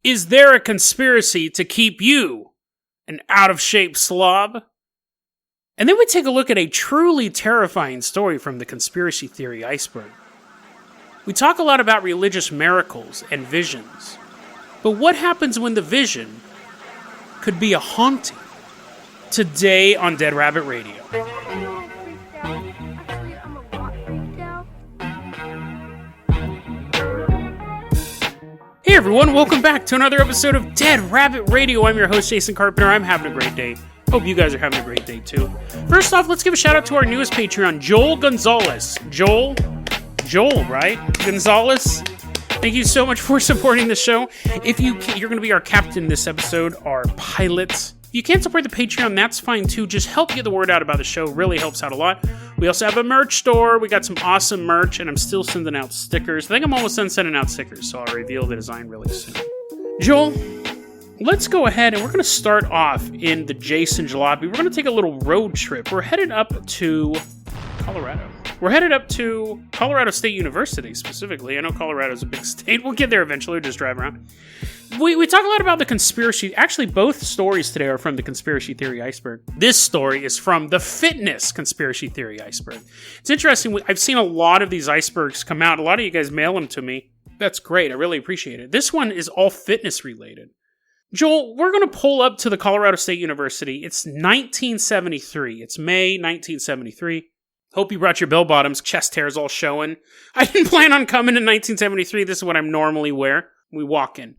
Is there a conspiracy to keep you an out-of-shape slob? And then we take a look at a truly terrifying story from the conspiracy theory iceberg. We talk a lot about religious miracles and visions, but what happens when the vision could be a haunting? Today on Dead Rabbit Radio. Hey everyone, welcome back to another episode of Dead Rabbit Radio. I'm your host, Jason Carpenter. I'm having a great day. Hope you guys are having a great day too. First off, let's give a shout out to our newest Patreon, Joel Gonzalez. Joel, right? Gonzalez? Thank you so much for supporting the show. If you're going to be our captain this episode, our pilot. If you can't support the Patreon, that's fine too. Just help get the word out about the show. Really helps out a lot. We also have a merch store. We got some awesome merch, and I'm still sending out stickers. I think I'm almost done sending out stickers, so I'll reveal the design really soon. Joel, let's go ahead, and we're going to start off in the Jason Jalopy. We're going to take a little road trip. We're headed up to Colorado. We're headed up to Colorado State University, specifically. I know Colorado's a big state. We'll get there eventually. We'll just drive around. We talk a lot about the conspiracy. Actually, both stories today are from the conspiracy theory iceberg. This story is from the fitness conspiracy theory iceberg. It's interesting. I've seen a lot of these icebergs come out. A lot of you guys mail them to me. That's great. I really appreciate it. This one is all fitness related. Joel, we're going to pull up to the Colorado State University. It's 1973. It's May 1973. Hope you brought your bell bottoms. Chest hairs all showing. I didn't plan on coming in 1973. This is what I normally wear. We walk in.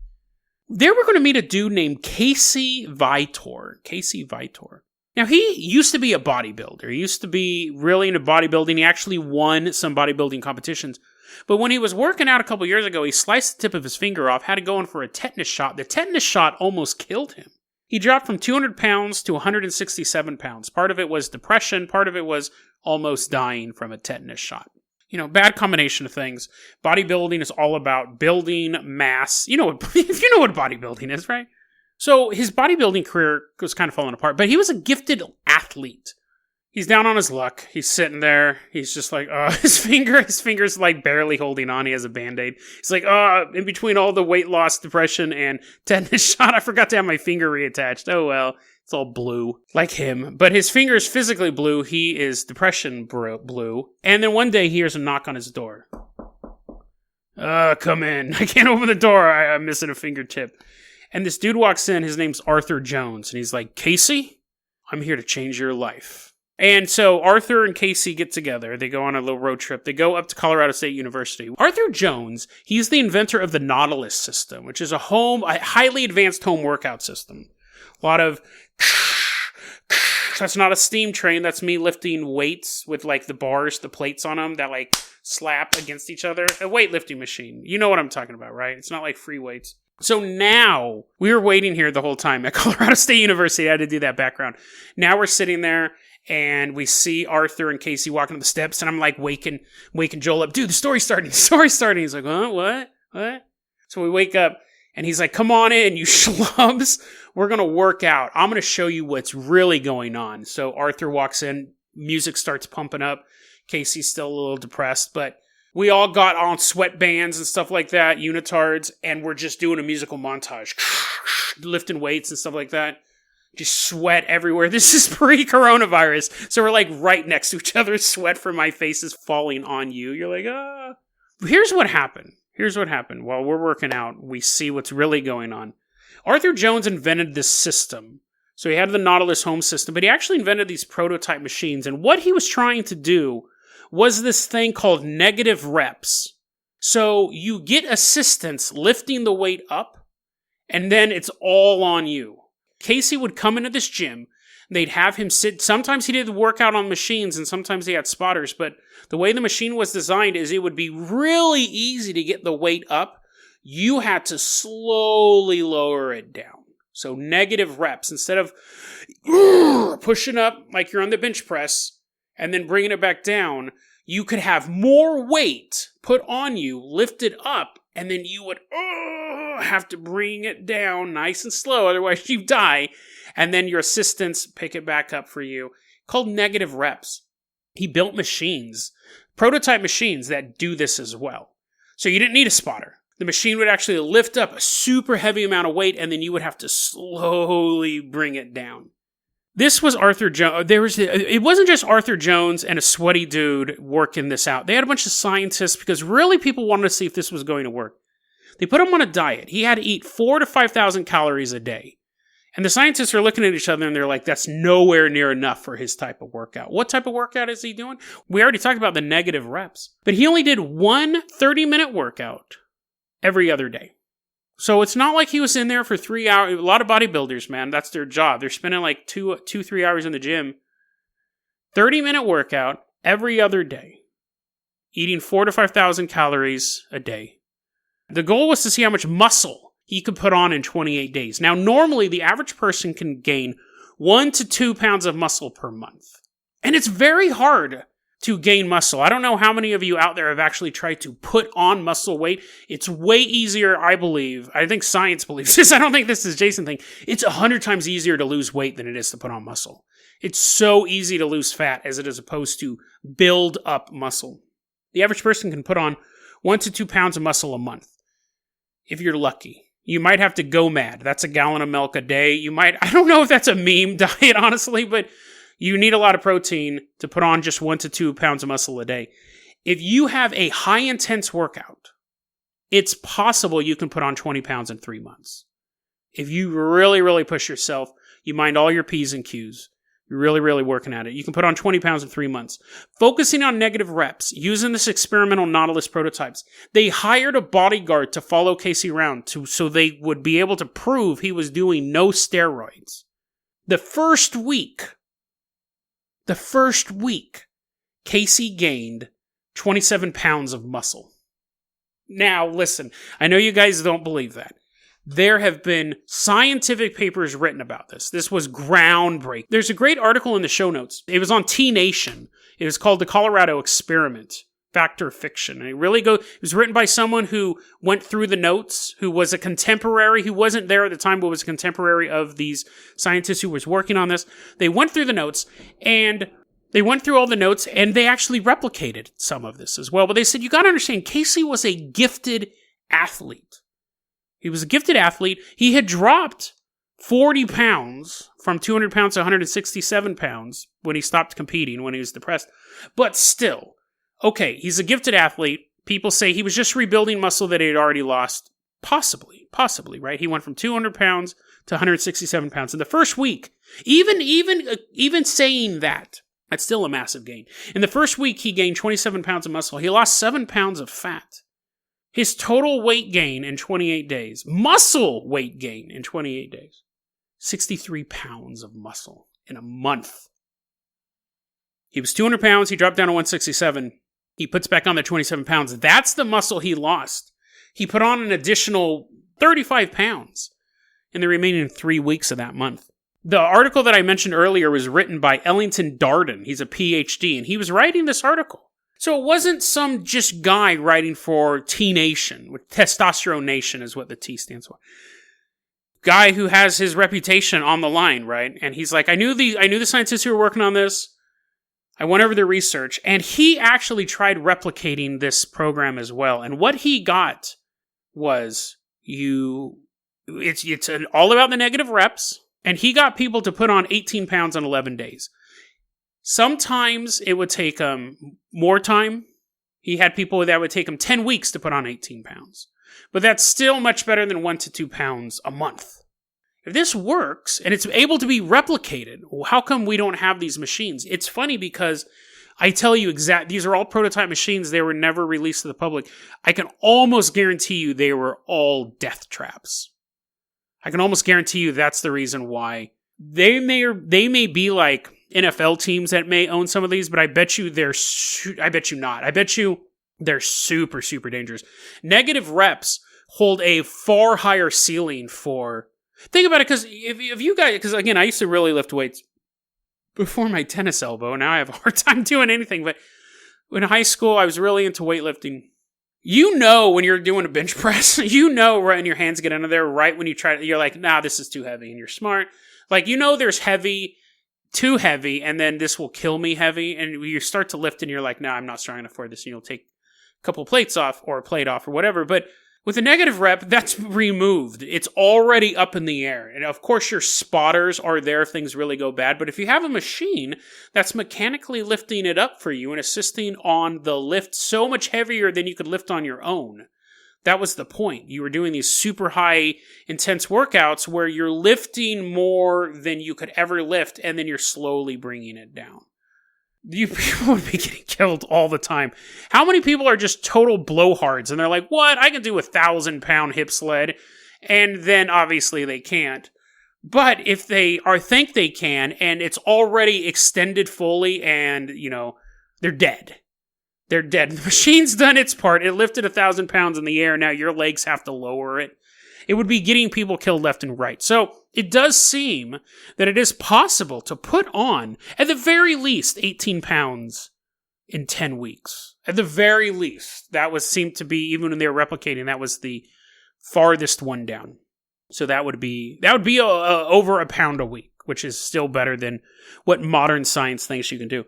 There we're going to meet a dude named Casey Vitor. Casey Vitor. Now, he used to be a bodybuilder. He used to be really into bodybuilding. He actually won some bodybuilding competitions. But when he was working out a couple years ago, he sliced the tip of his finger off, had to go in for a tetanus shot. The tetanus shot almost killed him. He dropped from 200 pounds to 167 pounds. Part of it was depression. Part of it was almost dying from a tetanus shot. You know, bad combination of things. Bodybuilding is all about building mass. You know what bodybuilding is, right? So his bodybuilding career was kind of falling apart, but he was a gifted athlete. He's down on his luck. He's sitting there. He's just like, his finger's like barely holding on. He has a Band-Aid. He's like, in between all the weight loss, depression, and tetanus shot, I forgot to have my finger reattached. Oh well. It's all blue, like him. But his finger is physically blue. He is depression blue. And then one day he hears a knock on his door. Come in. I can't open the door. I'm missing a fingertip. And this dude walks in. His name's Arthur Jones. And he's like, Casey, I'm here to change your life. And so Arthur and Casey get together. They go on a little road trip. They go up to Colorado State University. Arthur Jones, he's the inventor of the Nautilus system, which is a highly advanced home workout system. A lot of... That's not a steam train. That's me lifting weights with like the bars, the plates on them that like slap against each other. A weightlifting machine. You know what I'm talking about, right? It's not like free weights. So now we were waiting here the whole time at Colorado State University. I had to do that background. Now we're sitting there and we see Arthur and Casey walking up the steps and I'm like waking Joel up. Dude, the story's starting. He's like, what? So we wake up. And he's like, come on in, you schlubs. We're going to work out. I'm going to show you what's really going on. So Arthur walks in. Music starts pumping up. Casey's still a little depressed. But we all got on sweatbands and stuff like that, unitards. And we're just doing a musical montage. Lifting weights and stuff like that. Just sweat everywhere. This is pre-coronavirus. So we're like right next to each other. Sweat from my face is falling on you. You're like, ah. Here's what happened. While we're working out, we see what's really going on. Arthur Jones invented this system. So he had the Nautilus home system, but he actually invented these prototype machines. And what he was trying to do was this thing called negative reps. So you get assistance lifting the weight up, and then it's all on you. Casey would come into this gym. They'd have him sit. Sometimes he did work out on machines, and sometimes he had spotters. But the way the machine was designed is it would be really easy to get the weight up. You had to slowly lower it down. So negative reps. Instead of pushing up like you're on the bench press and then bringing it back down, you could have more weight put on you, lifted up, and then you would have to bring it down nice and slow. Otherwise, you die. And then your assistants pick it back up for you, called negative reps. He built machines, prototype machines that do this as well. So you didn't need a spotter. The machine would actually lift up a super heavy amount of weight, and then you would have to slowly bring it down. This was Arthur Jones. It wasn't just Arthur Jones and a sweaty dude working this out. They had a bunch of scientists because really people wanted to see if this was going to work. They put him on a diet. He had to eat 4,000 to 5,000 calories a day. And the scientists are looking at each other and they're like, that's nowhere near enough for his type of workout. What type of workout is he doing? We already talked about the negative reps. But he only did one 30-minute workout every other day. So it's not like he was in there for 3 hours. A lot of bodybuilders, man, that's their job. They're spending like 3 hours in the gym. 30-minute workout every other day. Eating 4,000 to 5,000 calories a day. The goal was to see how much muscle he could put on in 28 days. Now, normally, the average person can gain 1 to 2 pounds of muscle per month. And it's very hard to gain muscle. I don't know how many of you out there have actually tried to put on muscle weight. It's way easier, I believe. I think science believes this. I don't think this is Jason thing. It's 100 times easier to lose weight than it is to put on muscle. It's so easy to lose fat as it is opposed to build up muscle. The average person can put on 1 to 2 pounds of muscle a month. If you're lucky. You might have to go mad. That's a gallon of milk a day. I don't know if that's a meme diet, honestly, but you need a lot of protein to put on just 1 to 2 pounds of muscle a day. If you have a high intense workout, it's possible you can put on 20 pounds in 3 months. If you really, really push yourself, you mind all your P's and Q's. You're really, really working at it. You can put on 20 pounds in 3 months. Focusing on negative reps, using this experimental Nautilus prototypes, they hired a bodyguard to follow Casey around so they would be able to prove he was doing no steroids. The first week, Casey gained 27 pounds of muscle. Now, listen, I know you guys don't believe that. There have been scientific papers written about this. This was groundbreaking. There's a great article in the show notes. It was on T Nation. It was called The Colorado Experiment, Fact or Fiction. And it was written by someone who went through the notes, who was a contemporary, who wasn't there at the time, but was a contemporary of these scientists who was working on this. They went through the notes, and they went through all the notes, and they actually replicated some of this as well. But they said, you got to understand, Casey was a gifted athlete. He was a gifted athlete. He had dropped 40 pounds from 200 pounds to 167 pounds when he stopped competing, when he was depressed. But still, okay, he's a gifted athlete. People say he was just rebuilding muscle that he had already lost. Possibly, right? He went from 200 pounds to 167 pounds. In the first week, even saying that, that's still a massive gain. In the first week, he gained 27 pounds of muscle. He lost 7 pounds of fat. His total weight gain in 28 days, muscle weight gain in 28 days, 63 pounds of muscle in a month. He was 200 pounds. He dropped down to 167. He puts back on the 27 pounds. That's the muscle he lost. He put on an additional 35 pounds in the remaining 3 weeks of that month. The article that I mentioned earlier was written by Ellington Darden. He's a PhD, and he was writing this article. So it wasn't some just guy writing for T Nation, with Testosterone Nation is what the T stands for. Guy who has his reputation on the line, right? And he's like, I knew the scientists who were working on this. I went over the research, and he actually tried replicating this program as well. And what he got was it's all about the negative reps, and he got people to put on 18 pounds in 11 days. Sometimes it would take more time. He had people that would take him 10 weeks to put on 18 pounds. But that's still much better than 1 to 2 pounds a month. If this works, and it's able to be replicated, how come we don't have these machines? It's funny because I tell you these are all prototype machines. They were never released to the public. I can almost guarantee you they were all death traps. I can almost guarantee you that's the reason why. They may be like NFL teams that may own some of these, but I bet you not. I bet you they're super, super dangerous. Negative reps hold a far higher ceiling for... Think about it, because if you guys... Because, again, I used to really lift weights before my tennis elbow. Now I have a hard time doing anything, but in high school, I was really into weightlifting. You know when you're doing a bench press, you know right when your hands get under there, right when you try to... You're like, nah, this is too heavy, and you're smart. Like, you know there's heavy... too heavy, and then this will kill me heavy, and you start to lift and you're like, no, I'm not strong enough for this, and you'll take a couple plates off or a plate off or whatever. But With a negative rep, that's removed. It's already up in the air. And of course, your spotters are there if things really go bad. But if you have a machine that's mechanically lifting it up for you and assisting on the lift so much heavier than you could lift on your own, that was the point. You were doing these super high, intense workouts where you're lifting more than you could ever lift, and then you're slowly bringing it down. You people would be getting killed all the time. How many people are just total blowhards, and they're like, what? I can do a 1,000-pound hip sled, and then obviously they can't. But if they think they can, and it's already extended fully, and, they're dead. They're dead. The machine's done its part. It lifted 1,000 pounds in the air. Now your legs have to lower it. It would be getting people killed left and right. So it does seem that it is possible to put on, at the very least, 18 pounds in 10 weeks. At the very least. That seemed to be, even when they were replicating, that was the farthest one down. So that would be over a pound a week, which is still better than what modern science thinks you can do.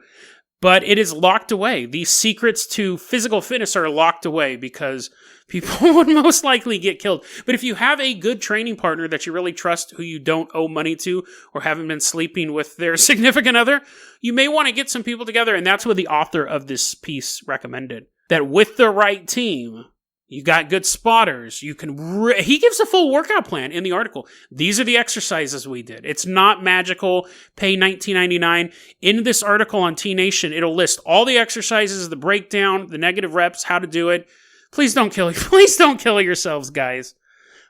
But it is locked away. These secrets to physical fitness are locked away because people would most likely get killed. But if you have a good training partner that you really trust, who you don't owe money to or haven't been sleeping with their significant other, you may want to get some people together. And that's what the author of this piece recommended. That with the right team, you got good spotters. You can. He gives a full workout plan in the article. These are the exercises we did. It's not magical. Pay $19.99. In this article on T Nation, it'll list all the exercises, the breakdown, the negative reps, how to do it. Please don't kill yourselves, guys.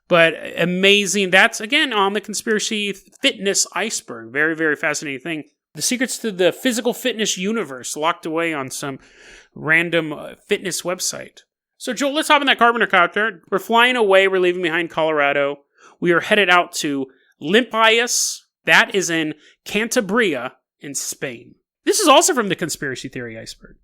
But amazing. That's again on the conspiracy fitness iceberg. Very, very fascinating thing. The secrets to the physical fitness universe locked away on some random fitness website. So, Joel, let's hop in that Carpenter copter. We're flying away. We're leaving behind Colorado. We are headed out to Limpias. That is in Cantabria in Spain. This is also from the conspiracy theory iceberg.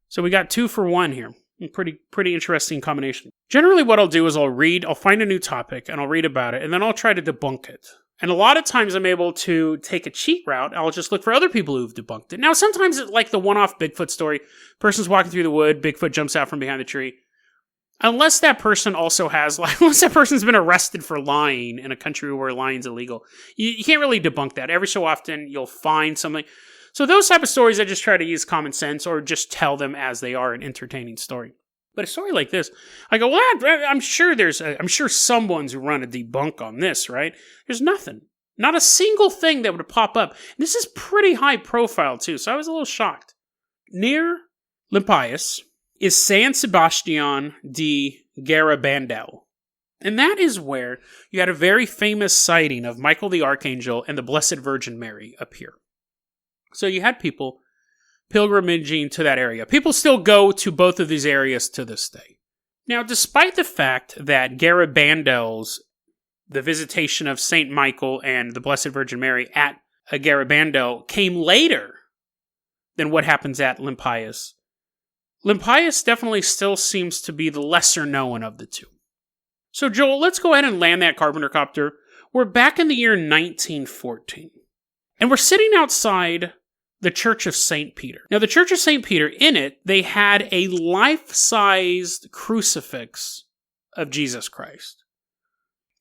So we got 2 for 1 here. Pretty interesting combination. Generally, what I'll do is I'll find a new topic, and I'll read about it, and then I'll try to debunk it. And a lot of times I'm able to take a cheat route. I'll just look for other people who've debunked it. Now, sometimes it's like the one-off Bigfoot story. Person's walking through the wood, Bigfoot jumps out from behind the tree. Unless that person unless that person's been arrested for lying in a country where lying's illegal, you can't really debunk that. Every so often, you'll find something. So those type of stories, I just try to use common sense or just tell them as they are, an entertaining story. But a story like this, I go, well, I'm sure someone's run a debunk on this, right? There's nothing. Not a single thing that would pop up. This is pretty high profile, too, so I was a little shocked. Near Limpias is San Sebastián de Garabandal. And that is where you had a very famous sighting of Michael the Archangel and the Blessed Virgin Mary appear. So you had people pilgrimaging to that area. People still go to both of these areas to this day. Now, despite the fact that Garabandal's, the visitation of St. Michael and the Blessed Virgin Mary at Garabandal came later than what happens at Limpias, Limpias definitely still seems to be the lesser known of the two. So, Joel, let's go ahead and land that Carpenter copter. We're back in the year 1914. And we're sitting outside the Church of St. Peter. Now, the Church of St. Peter, in it, they had a life-sized crucifix of Jesus Christ.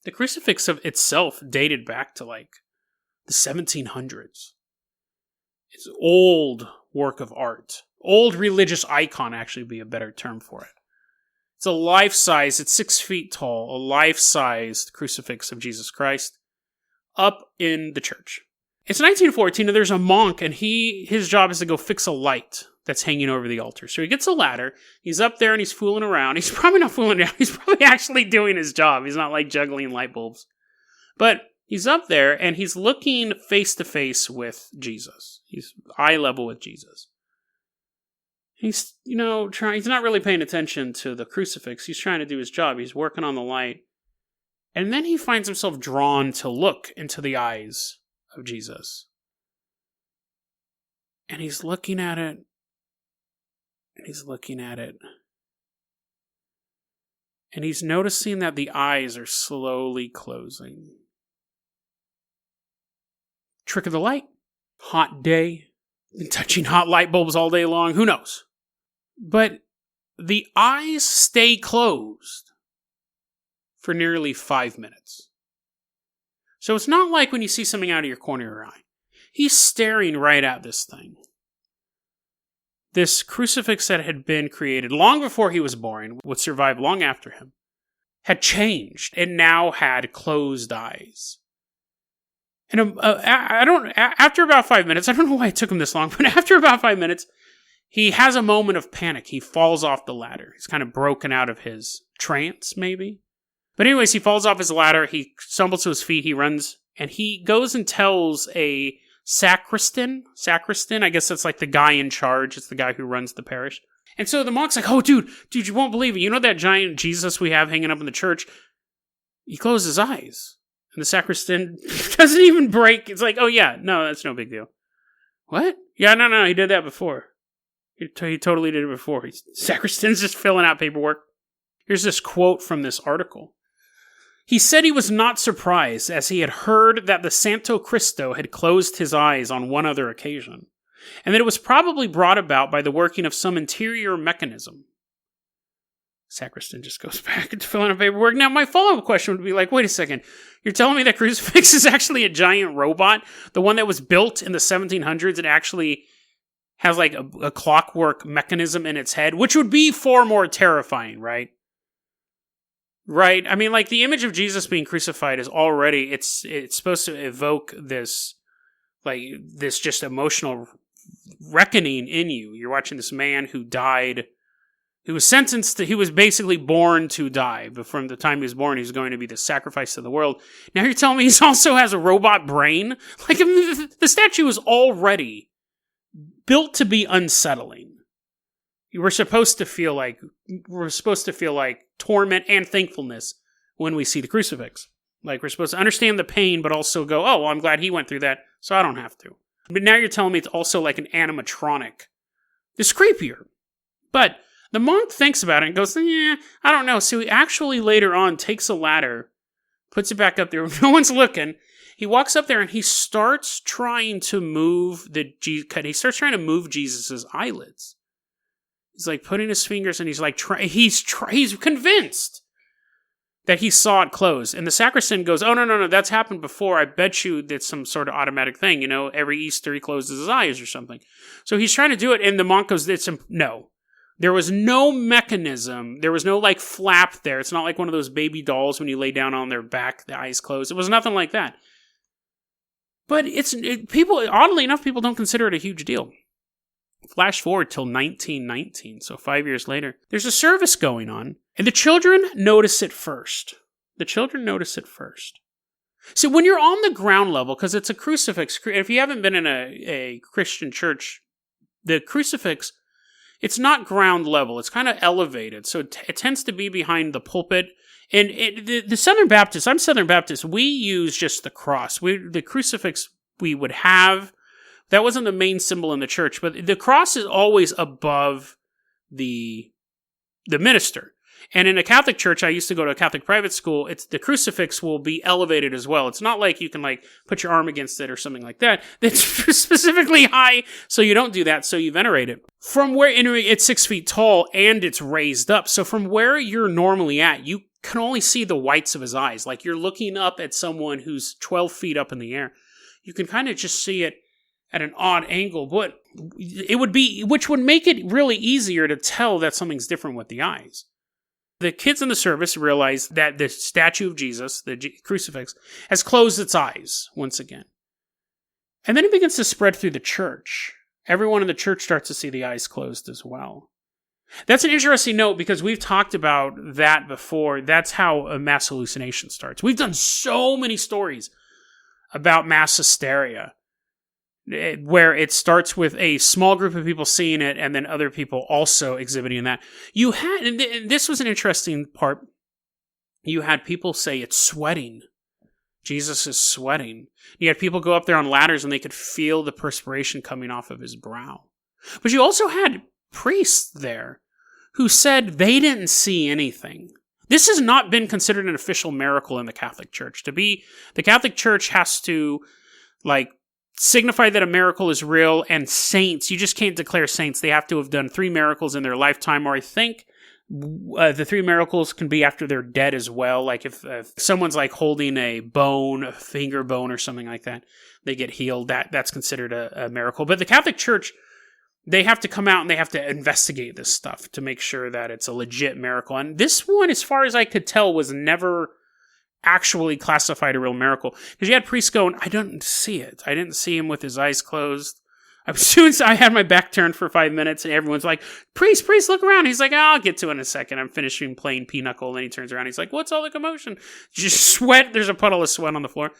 The crucifix of itself dated back to, the 1700s. It's old work of art. Old religious icon, actually, would be a better term for it. It's a life-size, it's 6 feet tall, a life-sized crucifix of Jesus Christ up in the church. It's 1914, and there's a monk, and his job is to go fix a light that's hanging over the altar. So he gets a ladder, he's up there, and he's fooling around. He's probably not fooling around, he's probably actually doing his job. He's not, juggling light bulbs. But he's up there, and he's looking face-to-face with Jesus. He's eye level with Jesus. He's, he's not really paying attention to the crucifix. He's trying to do his job. He's working on the light. And then he finds himself drawn to look into the eyes of Jesus. And he's looking at it. And he's looking at it. And he's noticing that the eyes are slowly closing. Trick of the light. Hot day. Been touching hot light bulbs all day long. Who knows? But the eyes stay closed for nearly 5 minutes. So it's not like when you see something out of your corner of your eye. He's staring right at this thing. This crucifix that had been created long before he was born, would survive long after him, had changed and now had closed eyes. And after about 5 minutes, I don't know why it took him this long, but after about 5 minutes, he has a moment of panic. He falls off the ladder. He's kind of broken out of his trance, maybe. But anyways, he falls off his ladder. He stumbles to his feet. He runs, and he goes and tells a sacristan, I guess that's like the guy in charge. It's the guy who runs the parish. And so the monk's like, oh, dude, you won't believe it. You know that giant Jesus we have hanging up in the church? He closed his eyes. And the sacristan doesn't even break. It's like, oh, yeah, no, that's no big deal. What? Yeah, no, he did that before. He totally did it before. Sacristan's just filling out paperwork. Here's this quote from this article. He said he was not surprised, as he had heard that the Santo Cristo had closed his eyes on one other occasion, and that it was probably brought about by the working of some interior mechanism. Sacristan just goes back to filling out paperwork. Now, my follow-up question would be like, wait a second, you're telling me that crucifix is actually a giant robot? The one that was built in the 1700s, it actually has like a clockwork mechanism in its head, which would be far more terrifying, right? Right? I mean, like, the image of Jesus being crucified is already, it's supposed to evoke this just emotional reckoning in you. You're watching this man who died, who was basically born to die. But from the time he was born, he was going to be the sacrifice to the world. Now you're telling me he also has a robot brain? Like, I mean, the statue is already built to be unsettling. We're supposed to feel like torment and thankfulness when we see the crucifix. Like, we're supposed to understand the pain, but also go, oh, well, I'm glad he went through that, so I don't have to. But now you're telling me it's also like an animatronic. It's creepier. But the monk thinks about it and goes, I don't know. So he actually later on takes a ladder, puts it back up there. No one's looking. He walks up there and he starts trying to move Jesus' eyelids. He's like putting his fingers, and he's like, he's convinced that he saw it close. And the sacristan goes, oh, no, that's happened before. I bet you that's some sort of automatic thing. You know, every Easter he closes his eyes or something. So he's trying to do it, and the monk goes, no. There was no mechanism. There was no, like, flap there. It's not like one of those baby dolls when you lay down on their back, the eyes closed. It was nothing like that. But oddly enough, people don't consider it a huge deal. Flash forward till 1919, so 5 years later. There's a service going on, and the children notice it first. So when you're on the ground level, because it's a crucifix, if you haven't been in a Christian church, the crucifix, it's not ground level. It's kind of elevated, so it tends to be behind the pulpit. And the Southern Baptists, I'm Southern Baptist, we use just the cross. The crucifix we would have, that wasn't the main symbol in the church, but the cross is always above the minister. And in a Catholic church, I used to go to a Catholic private school, the crucifix will be elevated as well. It's not like you can like put your arm against it or something like that. It's specifically high, so you don't do that, so you venerate it. From where it's 6 feet tall and it's raised up. So from where you're normally at, you can only see the whites of his eyes. Like you're looking up at someone who's 12 feet up in the air. You can kind of just see it at an odd angle, but which would make it really easier to tell that something's different with the eyes. The kids in the service realize that the statue of Jesus, the crucifix, has closed its eyes once again. And then it begins to spread through the church. Everyone in the church starts to see the eyes closed as well. That's an interesting note because we've talked about that before. That's how a mass hallucination starts. We've done so many stories about mass hysteria, where it starts with a small group of people seeing it and then other people also exhibiting that. And this was an interesting part. You had people say it's sweating. Jesus is sweating. You had people go up there on ladders and they could feel the perspiration coming off of his brow. But you also had priests there who said they didn't see anything. This has not been considered an official miracle in the Catholic Church. The Catholic Church has to, signify that a miracle is real, and saints, you just can't declare saints. They have to have done 3 miracles in their lifetime, or I think The 3 miracles can be after they're dead as well. Like if someone's like holding a bone, a finger bone or something like that, they get healed. That's considered a miracle. But the Catholic Church, they have to come out and they have to investigate this stuff to make sure that it's a legit miracle. And this one, as far as I could tell, was never actually classified a real miracle. Because you had priests going, I didn't see it. I didn't see him with his eyes closed. As soon as I had my back turned for 5 minutes and everyone's like, priest, look around. He's like, I'll get to it in a second. I'm finishing playing Pinochle. And then he turns around. He's like, what's all the commotion? Just sweat. There's a puddle of sweat on the floor.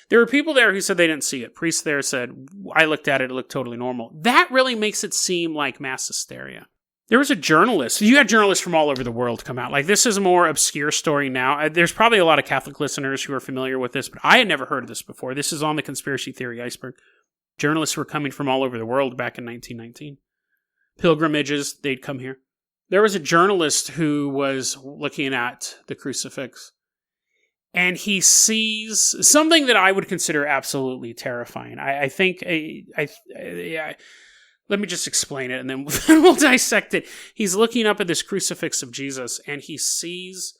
There were people there who said they didn't see it. Priests there said, I looked at it. It looked totally normal. That really makes it seem like mass hysteria. There was a journalist. You had journalists from all over the world come out. Like, this is a more obscure story now. There's probably a lot of Catholic listeners who are familiar with this, but I had never heard of this before. This is on the conspiracy theory iceberg. Journalists were coming from all over the world back in 1919. Pilgrimages, they'd come here. There was a journalist who was looking at the crucifix, and he sees something that I would consider absolutely terrifying. I think, let me just explain it, and then we'll dissect it. He's looking up at this crucifix of Jesus, and he sees...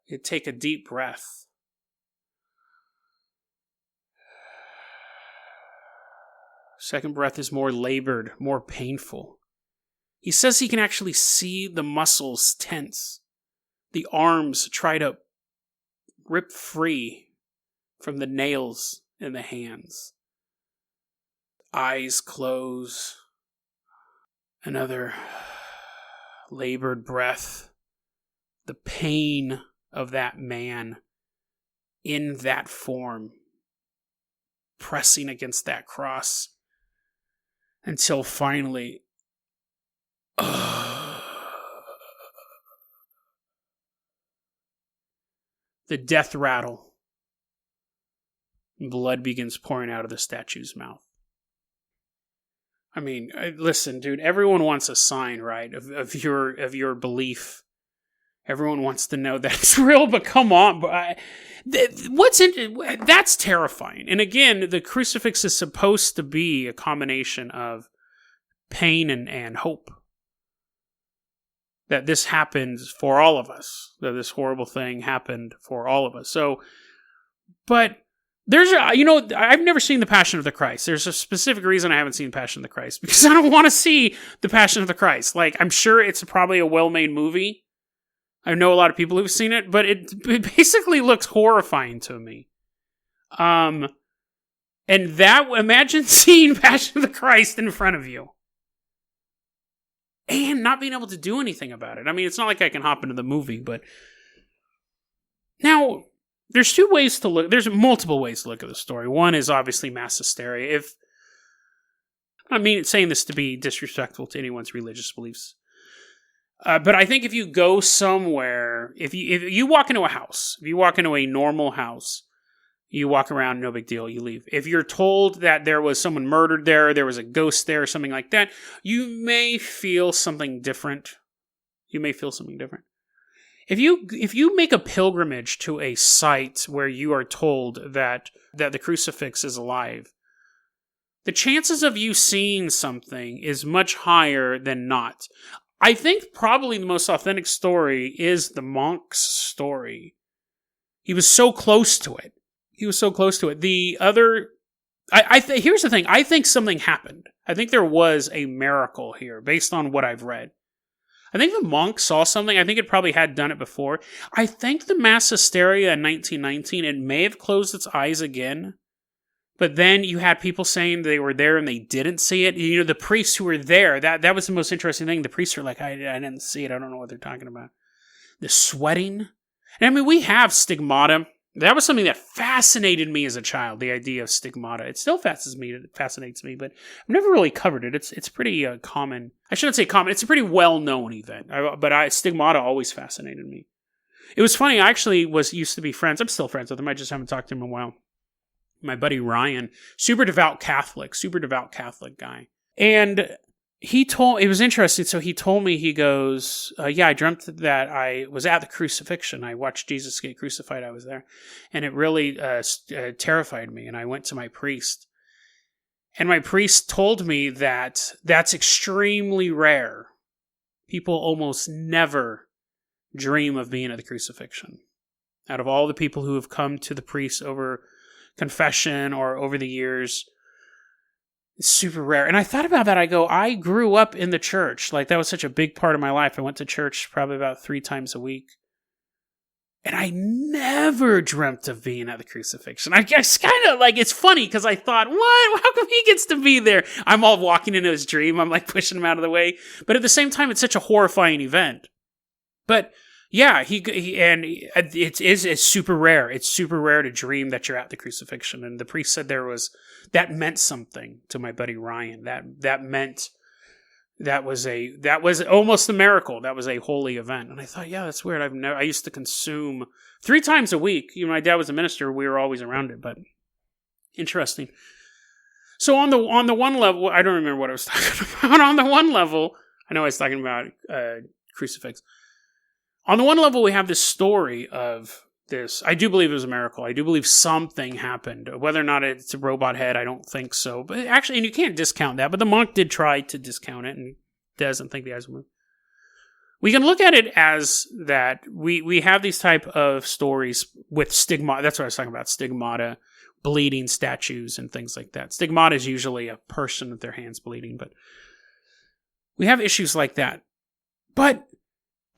He'd take a deep breath. Second breath is more labored, more painful. He says he can actually see the muscles tense, the arms try to rip free from the nails in the hands. Eyes close. Another labored breath. The pain of that man in that form, pressing against that cross. Until finally, the death rattle. Blood begins pouring out of the statue's mouth. I mean, listen, dude, everyone wants a sign, right, of your belief. Everyone wants to know that it's real, but come on. That's terrifying. And again, the crucifix is supposed to be a combination of pain and hope. That this happened for all of us. That this horrible thing happened for all of us. So, but there's I've never seen The Passion of the Christ. There's a specific reason I haven't seen Passion of the Christ. Because I don't want to see The Passion of the Christ. Like, I'm sure it's probably a well-made movie. I know a lot of people who've seen it, but it basically looks horrifying to me. And imagine seeing Passion of the Christ in front of you. And not being able to do anything about it. I mean, it's not like I can hop into the movie, but... Now, there's multiple ways to look at the story. One is obviously mass hysteria. I mean, saying this to be disrespectful to anyone's religious beliefs. But I think if you go somewhere, if you walk into a house, if you walk into a normal house, you walk around, no big deal, you leave. If you're told that there was someone murdered there was a ghost there, or something like that, you may feel something different. If you make a pilgrimage to a site where you are told that the crucifix is alive, the chances of you seeing something is much higher than not. I think probably the most authentic story is the monk's story. He was so close to it. The other... here's the thing. I think something happened. I think there was a miracle here, based on what I've read. I think the monk saw something. I think it probably had done it before. I think the mass hysteria in 1919, it may have closed its eyes again. But then you had people saying they were there and they didn't see it. You know, the priests who were there, that was the most interesting thing. The priests are like, I didn't see it. I don't know what they're talking about. The sweating. And I mean, we have stigmata. That was something that fascinated me as a child, the idea of stigmata. It still fascinates me, but I've never really covered it. It's pretty common. I shouldn't say common. It's a pretty well-known event. But stigmata always fascinated me. It was funny. I actually used to be friends. I'm still friends with him. I just haven't talked to him in a while. My buddy Ryan, super devout Catholic guy. And it was interesting. So he told me, he goes, yeah, I dreamt that I was at the crucifixion. I watched Jesus get crucified. I was there. And it really terrified me. And I went to my priest. And my priest told me that that's extremely rare. People almost never dream of being at the crucifixion. Out of all the people who have come to the priest over confession or over the years, it's super rare. And I thought about that. I go, I grew up in the church. Like, that was such a big part of my life. I went to church probably about 3 times a week. And I never dreamt of being at the crucifixion. I guess kind of like, it's funny because I thought, what? How come he gets to be there? I'm all walking into his dream. I'm like pushing him out of the way. But at the same time, it's such a horrifying event. But yeah, it's super rare. It's super rare to dream that you're at the crucifixion. And the priest said that meant something to my buddy Ryan. That meant that was almost a miracle. That was a holy event. And I thought, yeah, that's weird. I used to consume 3 times a week. You know, my dad was a minister. We were always around it, but interesting. So on the one level, I don't remember what I was talking about. On the one level, I know I was talking about crucifix. On the one level, we have this story of this. I do believe it was a miracle. I do believe something happened. Whether or not it's a robot head, I don't think so. But actually, and you can't discount that. But the monk did try to discount it and doesn't think the eyes will move. We can look at it as that we have these type of stories with stigmata. That's what I was talking about. Stigmata, bleeding statues, and things like that. Stigmata is usually a person with their hands bleeding. But we have issues like that. But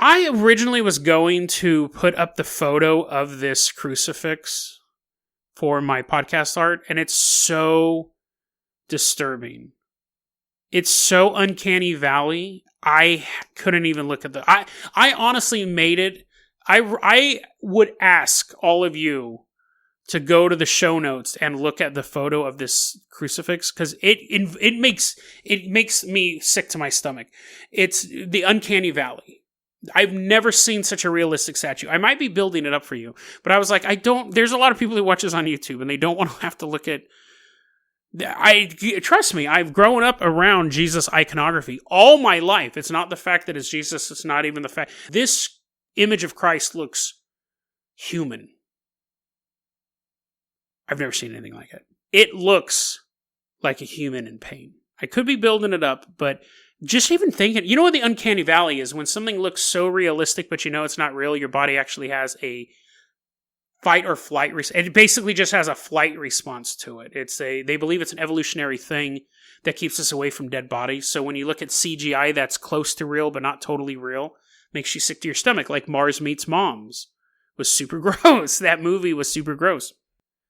I originally was going to put up the photo of this crucifix for my podcast art, and it's so disturbing. It's so uncanny valley. I couldn't even look at I honestly made it. I would ask all of you to go to the show notes and look at the photo of this crucifix, because it makes me sick to my stomach. It's the uncanny valley. I've never seen such a realistic statue. I might be building it up for you, but I was like, there's a lot of people who watch this on YouTube and they don't want to have to look at, trust me, I've grown up around Jesus iconography all my life. It's not the fact that it's Jesus. It's not even the fact. This image of Christ looks human. I've never seen anything like it. It looks like a human in pain. I could be building it up, but just even thinking, you know what the uncanny valley is? When something looks so realistic, but you know it's not real, your body actually has a fight or flight. It basically just has a flight response to it. They believe it's an evolutionary thing that keeps us away from dead bodies. So when you look at CGI that's close to real, but not totally real, makes you sick to your stomach, like Mars Meets Moms was super gross. That movie was super gross.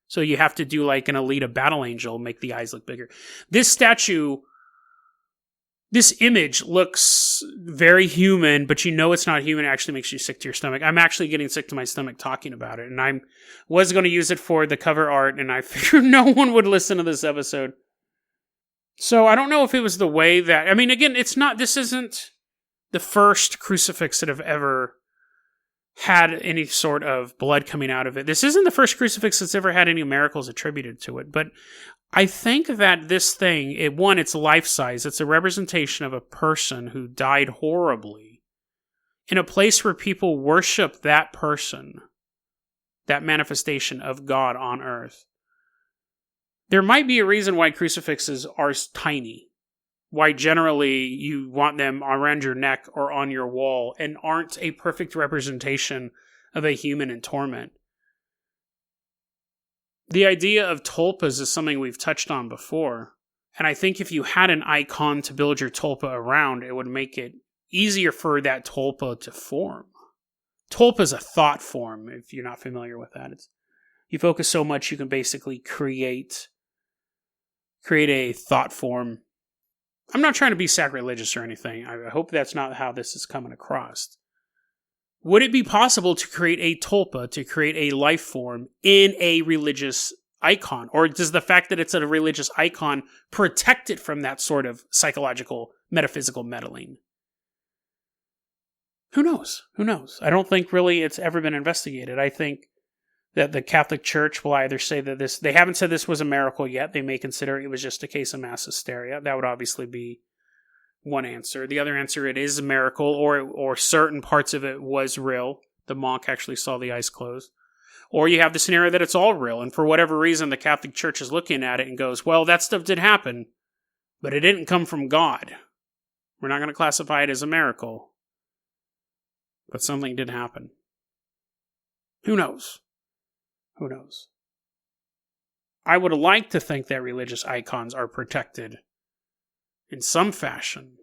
So you have to do like an Alita Battle Angel, make the eyes look bigger. This statue, this image looks very human, but you know it's not human. It actually makes you sick to your stomach. I'm actually getting sick to my stomach talking about it. And I was going to use it for the cover art, and I figured no one would listen to this episode. So I don't know if it was the way that... I mean, again, this isn't the first crucifix that have ever had any sort of blood coming out of it. This isn't the first crucifix that's ever had any miracles attributed to it, but I think that this thing, it's life-size. It's a representation of a person who died horribly in a place where people worship that person, that manifestation of God on earth. There might be a reason why crucifixes are tiny, why generally you want them around your neck or on your wall and aren't a perfect representation of a human in torment. The idea of tulpas is something we've touched on before, and I think if you had an icon to build your tulpa around, it would make it easier for that tulpa to form. Tulpa is a thought form, if you're not familiar with that. You focus so much, you can basically create a thought form. I'm not trying to be sacrilegious or anything. I hope that's not how this is coming across. Would it be possible to create a tulpa, to create a life form in a religious icon? Or does the fact that it's a religious icon protect it from that sort of psychological, metaphysical meddling? Who knows? Who knows? I don't think really it's ever been investigated. I think that the Catholic Church will either say that they haven't said this was a miracle yet. They may consider it was just a case of mass hysteria. That would obviously be one answer. The other answer, it is a miracle, or certain parts of it was real. The monk actually saw the eyes closed. Or you have the scenario that it's all real, and for whatever reason, the Catholic Church is looking at it and goes, well, that stuff did happen, but it didn't come from God. We're not going to classify it as a miracle, but something did happen. Who knows? Who knows? I would like to think that religious icons are protected in some fashion.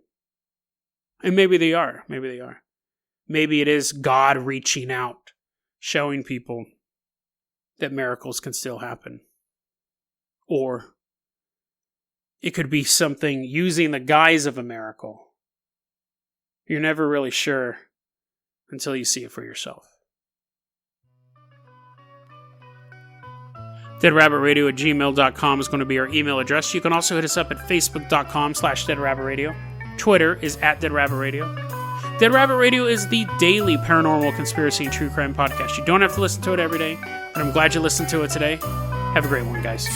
And maybe they are. Maybe they are. Maybe it is God reaching out, showing people that miracles can still happen. Or it could be something using the guise of a miracle. You're never really sure until you see it for yourself. DeadRabbitRadio@gmail.com is going to be our email address. You can also hit us up at Facebook.com/DeadRabbitRadio. Twitter is @DeadRabbitRadio. Dead Rabbit Radio is the daily paranormal conspiracy and true crime podcast. You don't have to listen to it every day, but I'm glad you listened to it today. Have a great one, guys.